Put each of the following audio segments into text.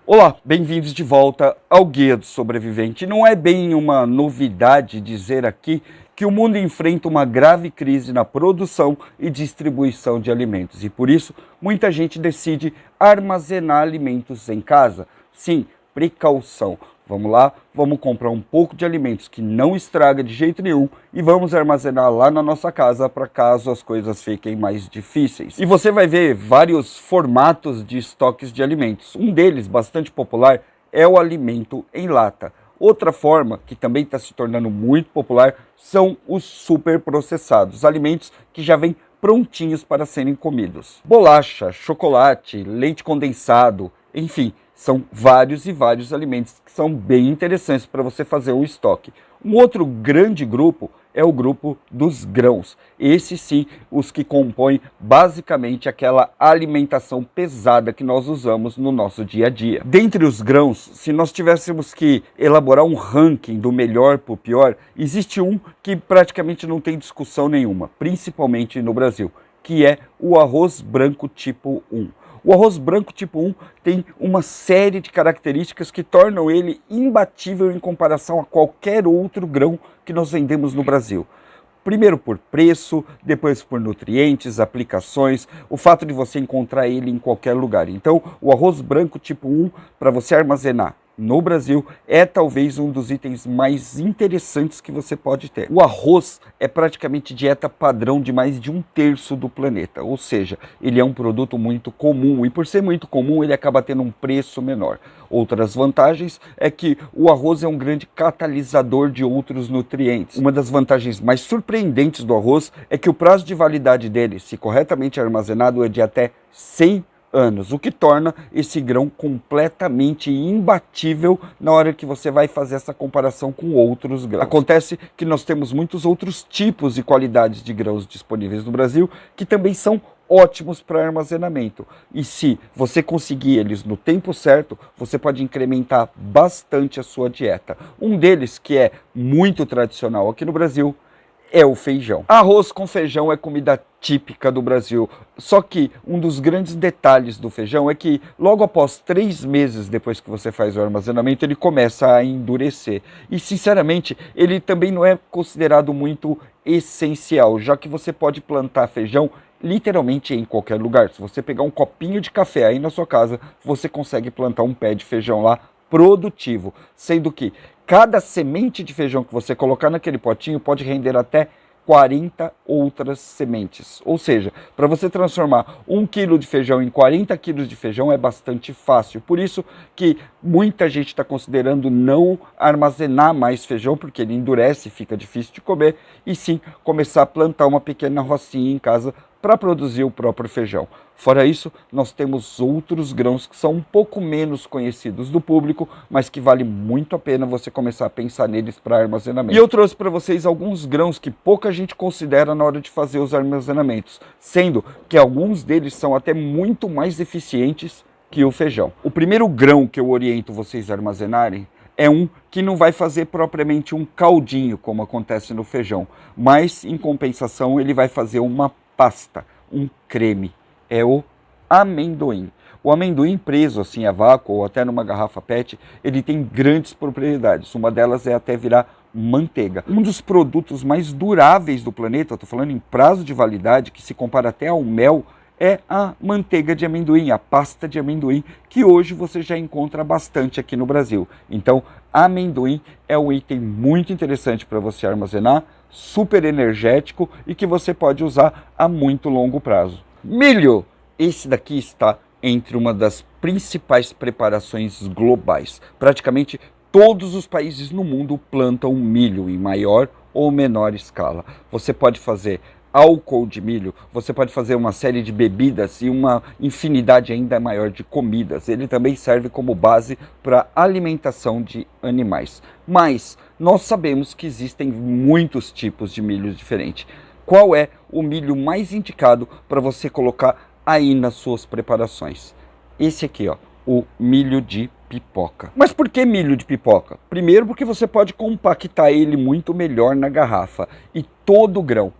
Olá, bem-vindos de volta ao Guia do Sobrevivente. Não é bem uma novidade dizer aqui que o mundo enfrenta uma grave crise na produção e distribuição de alimentos e por isso muita gente decide armazenar alimentos em casa. Sim, precaução. Vamos lá, vamos comprar um pouco de alimentos que não estraga de jeito nenhum e vamos armazenar lá na nossa casa para caso as coisas fiquem mais difíceis. E você vai ver vários formatos de estoques de alimentos. Um deles, bastante popular, é o alimento em lata. Outra forma, que também está se tornando muito popular, são os superprocessados, alimentos que já vêm prontinhos para serem comidos. Bolacha, chocolate, leite condensado, enfim, são vários e vários alimentos que são bem interessantes para você fazer o estoque. Um outro grande grupo é o grupo dos grãos. Esses sim, os que compõem basicamente aquela alimentação pesada que nós usamos no nosso dia a dia. Dentre os grãos, se nós tivéssemos que elaborar um ranking do melhor para o pior, existe um que praticamente não tem discussão nenhuma, principalmente no Brasil, que é o arroz branco tipo 1. O arroz branco tipo 1 tem uma série de características que tornam ele imbatível em comparação a qualquer outro grão que nós vendemos no Brasil. Primeiro por preço, depois por nutrientes, aplicações, o fato de você encontrar ele em qualquer lugar. Então, o arroz branco tipo 1, para você armazenar no Brasil, é talvez um dos itens mais interessantes que você pode ter. O arroz é praticamente dieta padrão de mais de 1/3 do planeta, ou seja, ele é um produto muito comum e por ser muito comum ele acaba tendo um preço menor. Outras vantagens é que o arroz é um grande catalisador de outros nutrientes. Uma das vantagens mais surpreendentes do arroz é que o prazo de validade dele, se corretamente armazenado, é de até 100 anos, o que torna esse grão completamente imbatível na hora que você vai fazer essa comparação com outros grãos. Acontece que nós temos muitos outros tipos e qualidades de grãos disponíveis no Brasil que também são ótimos para armazenamento. E se você conseguir eles no tempo certo, você pode incrementar bastante a sua dieta. Um deles, que é muito tradicional aqui no Brasil, é o feijão. Arroz com feijão é comida típica do Brasil, só que um dos grandes detalhes do feijão é que logo após 3 meses depois que você faz o armazenamento, ele começa a endurecer. E sinceramente, ele também não é considerado muito essencial, já que você pode plantar feijão literalmente em qualquer lugar. Se você pegar um copinho de café aí na sua casa, você consegue plantar um pé de feijão lá produtivo, sendo que cada semente de feijão que você colocar naquele potinho pode render até 40 outras sementes. Ou seja, para você transformar 1 quilo de feijão em 40 quilos de feijão é bastante fácil. Por isso que muita gente está considerando não armazenar mais feijão, porque ele endurece e fica difícil de comer, e sim começar a plantar uma pequena rocinha em casa para produzir o próprio feijão. Fora isso, nós temos outros grãos que são um pouco menos conhecidos do público, mas que vale muito a pena você começar a pensar neles para armazenamento. E eu trouxe para vocês alguns grãos que pouca gente considera na hora de fazer os armazenamentos, sendo que alguns deles são até muito mais eficientes que o feijão. O primeiro grão que eu oriento vocês a armazenarem é um que não vai fazer propriamente um caldinho, como acontece no feijão, mas em compensação ele vai fazer uma pasta, um creme. É o amendoim. O amendoim preso assim a vácuo ou até numa garrafa PET, ele tem grandes propriedades. Uma delas é até virar manteiga. Um dos produtos mais duráveis do planeta, estou falando em prazo de validade, que se compara até ao mel, é a manteiga de amendoim, a pasta de amendoim, que hoje você já encontra bastante aqui no Brasil. Então, amendoim é um item muito interessante para você armazenar, super energético e que você pode usar a muito longo prazo. Milho! Esse daqui está entre uma das principais preparações globais. Praticamente todos os países no mundo plantam milho em maior ou menor escala. Você pode fazer álcool de milho, você pode fazer uma série de bebidas e uma infinidade ainda maior de comidas. Ele também serve como base para alimentação de animais. Mas nós sabemos que existem muitos tipos de milho diferentes. Qual é o milho mais indicado para você colocar aí nas suas preparações? Esse aqui, ó, o milho de pipoca. Mas por que milho de pipoca? Primeiro porque você pode compactar ele muito melhor na garrafa. E todo grão,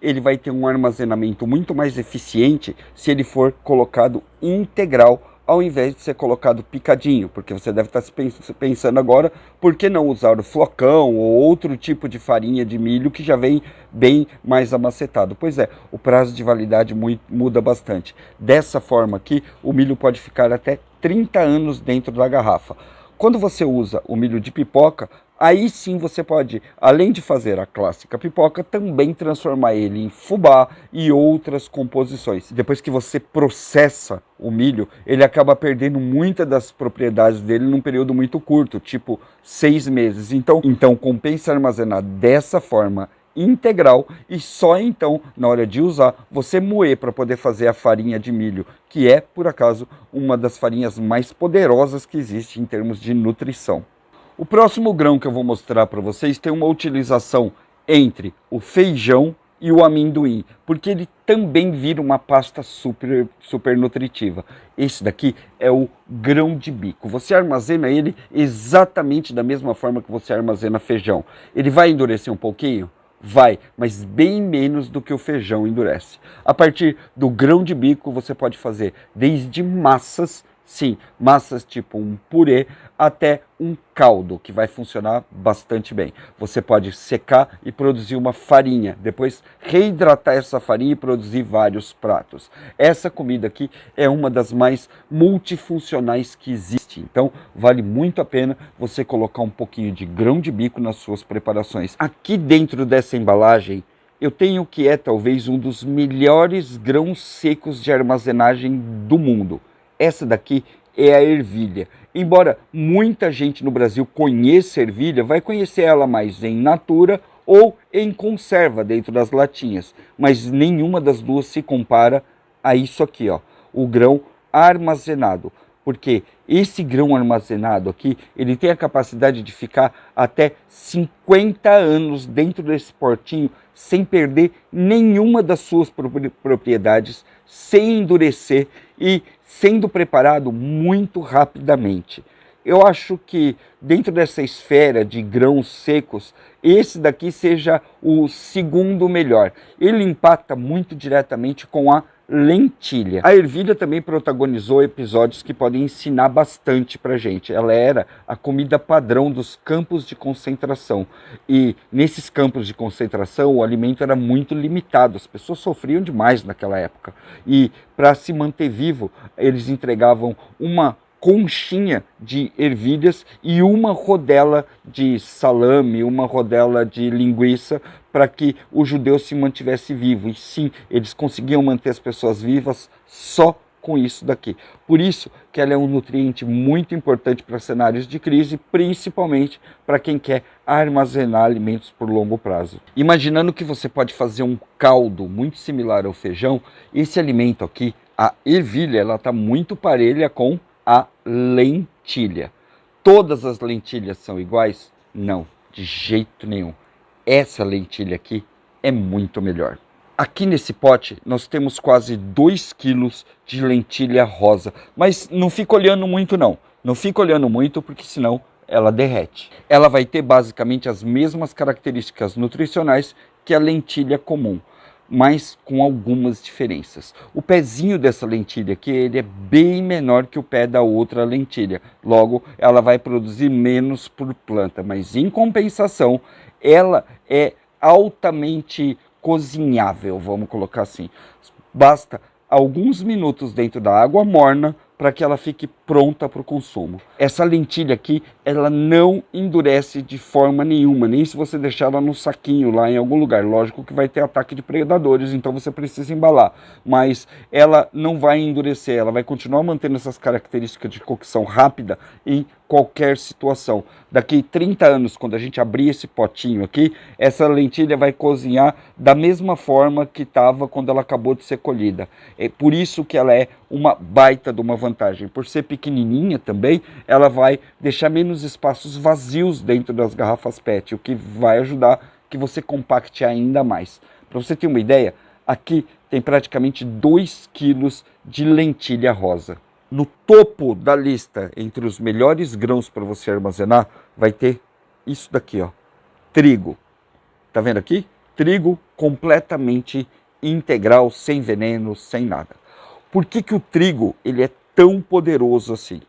ele vai ter um armazenamento muito mais eficiente se ele for colocado integral ao invés de ser colocado picadinho, porque você deve estar se pensando agora, por que não usar o flocão ou outro tipo de farinha de milho que já vem bem mais amacetado? Pois é, o prazo de validade muda bastante. Dessa forma aqui, o milho pode ficar até 30 anos dentro da garrafa. Quando você usa o milho de pipoca, aí sim você pode, além de fazer a clássica pipoca, também transformar ele em fubá e outras composições. Depois que você processa o milho, ele acaba perdendo muitas das propriedades dele num período muito curto, tipo 6 meses. Então compensa armazenar dessa forma integral e só então, na hora de usar, você moer para poder fazer a farinha de milho, que é, por acaso, uma das farinhas mais poderosas que existe em termos de nutrição. O próximo grão que eu vou mostrar para vocês tem uma utilização entre o feijão e o amendoim, porque ele também vira uma pasta super nutritiva. Esse daqui é o grão de bico. Você armazena ele exatamente da mesma forma que você armazena feijão. Ele vai endurecer um pouquinho? Vai, mas bem menos do que o feijão endurece. A partir do grão de bico você pode fazer desde massas, sim, massas tipo um purê, até um caldo, que vai funcionar bastante bem. Você pode secar e produzir uma farinha, depois reidratar essa farinha e produzir vários pratos. Essa comida aqui é uma das mais multifuncionais que existe, então vale muito a pena você colocar um pouquinho de grão de bico nas suas preparações. Aqui dentro dessa embalagem eu tenho o que é talvez um dos melhores grãos secos de armazenagem do mundo. Essa daqui é a ervilha. Embora muita gente no Brasil conheça a ervilha, vai conhecer ela mais em natura ou em conserva dentro das latinhas. Mas nenhuma das duas se compara a isso aqui, ó, o grão armazenado. Porque esse grão armazenado aqui, ele tem a capacidade de ficar até 50 anos dentro desse potinho sem perder nenhuma das suas propriedades, sem endurecer e sendo preparado muito rapidamente. Eu acho que dentro dessa esfera de grãos secos, esse daqui seja o segundo melhor. Ele empata muito diretamente com a lentilha. A ervilha também protagonizou episódios que podem ensinar bastante pra gente. Ela era a comida padrão dos campos de concentração. E nesses campos de concentração, o alimento era muito limitado. As pessoas sofriam demais naquela época. E para se manter vivo, eles entregavam uma conchinha de ervilhas e uma rodela de salame, uma rodela de linguiça, para que o judeu se mantivesse vivo. E sim, eles conseguiam manter as pessoas vivas só com isso daqui. Por isso que ela é um nutriente muito importante para cenários de crise, principalmente para quem quer armazenar alimentos por longo prazo. Imaginando que você pode fazer um caldo muito similar ao feijão, esse alimento aqui, a ervilha, ela está muito parelha com a lentilha. Todas as lentilhas são iguais? Não, de jeito nenhum. Essa lentilha aqui é muito melhor. Aqui nesse pote nós temos quase 2 quilos de lentilha rosa, mas não fica olhando muito não. Não fica olhando muito porque senão ela derrete. Ela vai ter basicamente as mesmas características nutricionais que a lentilha comum, mas com algumas diferenças. O pezinho dessa lentilha aqui, ele é bem menor que o pé da outra lentilha. Logo, ela vai produzir menos por planta, mas em compensação, ela é altamente cozinhável, vamos colocar assim. Basta alguns minutos dentro da água morna para que ela fique pronta para o consumo. Essa lentilha aqui, ela não endurece de forma nenhuma, nem se você deixar ela no saquinho lá em algum lugar. Lógico que vai ter ataque de predadores, então você precisa embalar, mas ela não vai endurecer, ela vai continuar mantendo essas características de cocção rápida em qualquer situação. Daqui 30 anos, quando a gente abrir esse potinho aqui, essa lentilha vai cozinhar da mesma forma que estava quando ela acabou de ser colhida. É por isso que ela é uma baita de uma vantagem. Por ser pequenininha também, ela vai deixar menos espaços vazios dentro das garrafas PET, o que vai ajudar que você compacte ainda mais. Para você ter uma ideia, aqui tem praticamente 2 quilos de lentilha rosa. No topo da lista, entre os melhores grãos para você armazenar, vai ter isso daqui, ó, trigo. Tá vendo aqui? Trigo completamente integral, sem veneno, sem nada. Por que que o trigo ele é tão poderoso assim?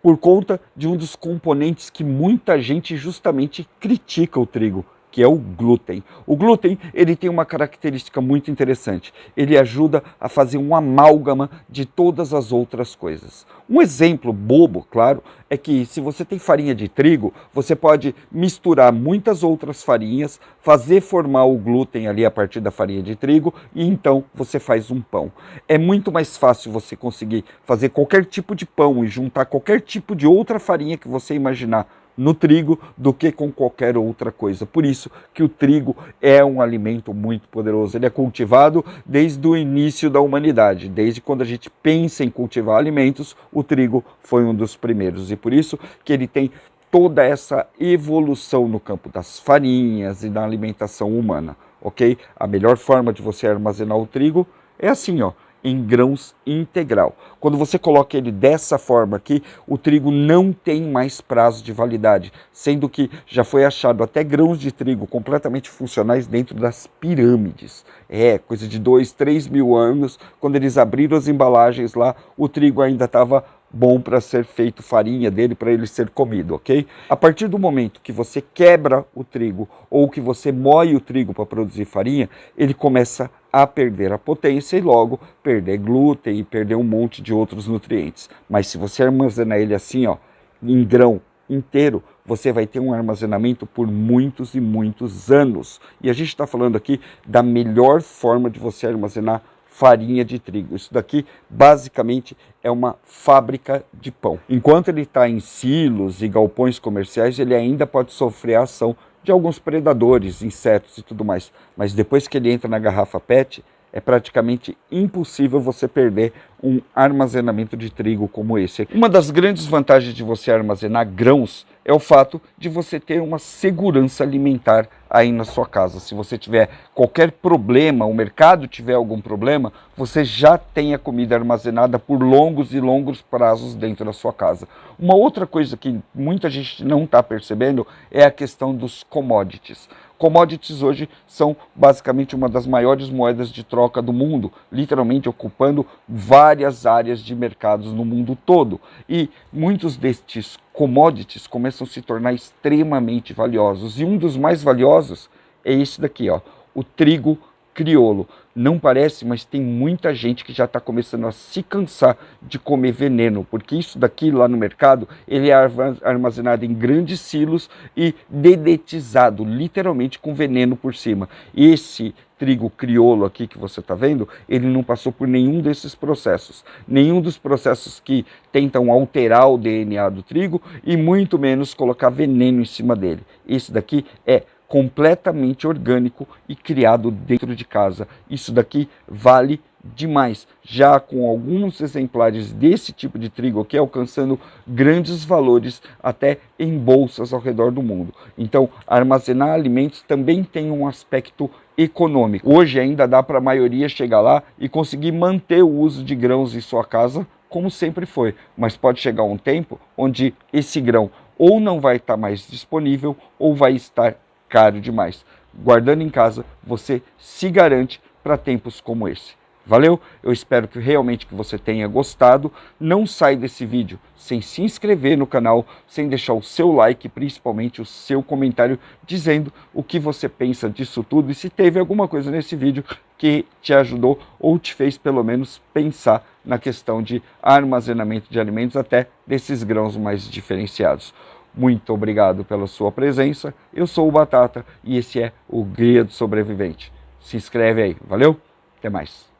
Por conta de um dos componentes que muita gente justamente critica o trigo, que é o glúten. O glúten, ele tem uma característica muito interessante. Ele ajuda a fazer um amálgama de todas as outras coisas. Um exemplo bobo, claro, é que se você tem farinha de trigo, você pode misturar muitas outras farinhas, fazer formar o glúten ali a partir da farinha de trigo e então você faz um pão. É muito mais fácil você conseguir fazer qualquer tipo de pão e juntar qualquer tipo de outra farinha que você imaginar no trigo do que com qualquer outra coisa. Por isso que o trigo é um alimento muito poderoso. Ele é cultivado desde o início da humanidade. Desde quando a gente pensa em cultivar alimentos, o trigo foi um dos primeiros. E por isso que ele tem toda essa evolução no campo das farinhas e da alimentação humana, ok? A melhor forma de você armazenar o trigo é assim, ó, em grãos integral. Quando você coloca ele dessa forma aqui, o trigo não tem mais prazo de validade, sendo que já foi achado até grãos de trigo completamente funcionais dentro das pirâmides. É, coisa de 2, 3 mil anos, quando eles abriram as embalagens lá, o trigo ainda estava bom para ser feito farinha dele, para ele ser comido, ok? A partir do momento que você quebra o trigo ou que você moe o trigo para produzir farinha, ele começa a perder a potência e logo perder glúten e perder um monte de outros nutrientes. Mas se você armazenar ele assim, ó, em grão inteiro, você vai ter um armazenamento por muitos e muitos anos. E a gente está falando aqui da melhor forma de você armazenar farinha de trigo. Isso daqui basicamente é uma fábrica de pão. Enquanto ele está em silos e galpões comerciais, ele ainda pode sofrer a ação de alguns predadores, insetos e tudo mais. Mas depois que ele entra na garrafa PET, é praticamente impossível você perder um armazenamento de trigo como esse. Uma das grandes vantagens de você armazenar grãos é o fato de você ter uma segurança alimentar aí na sua casa. Se você tiver qualquer problema, o mercado tiver algum problema, você já tem a comida armazenada por longos e longos prazos dentro da sua casa. Uma outra coisa que muita gente não está percebendo é a questão dos commodities. Commodities hoje são basicamente uma das maiores moedas de troca do mundo, literalmente ocupando várias áreas de mercados no mundo todo. E muitos destes commodities começam a se tornar extremamente valiosos. E um dos mais valiosos é esse daqui, ó, o trigo crioulo. Não parece, mas tem muita gente que já está começando a se cansar de comer veneno, porque isso daqui lá no mercado, ele é armazenado em grandes silos e dedetizado, literalmente com veneno por cima. Esse trigo crioulo aqui que você está vendo, ele não passou por nenhum desses processos. Nenhum dos processos que tentam alterar o DNA do trigo e muito menos colocar veneno em cima dele. Esse daqui é completamente orgânico e criado dentro de casa. Isso daqui vale demais, já com alguns exemplares desse tipo de trigo aqui alcançando grandes valores até em bolsas ao redor do mundo. Então, armazenar alimentos também tem um aspecto econômico. Hoje ainda dá para a maioria chegar lá e conseguir manter o uso de grãos em sua casa como sempre foi, mas pode chegar um tempo onde esse grão ou não vai estar mais disponível ou vai estar caro demais. Guardando em casa, você se garante para tempos como esse. Valeu? Eu espero que realmente que você tenha gostado. Não sai desse vídeo sem se inscrever no canal, sem deixar o seu like, principalmente o seu comentário, dizendo o que você pensa disso tudo e se teve alguma coisa nesse vídeo que te ajudou ou te fez pelo menos pensar na questão de armazenamento de alimentos, até desses grãos mais diferenciados. Muito obrigado pela sua presença. Eu sou o Batata e esse é o Guia do Sobrevivente. Se inscreve aí. Valeu? Até mais.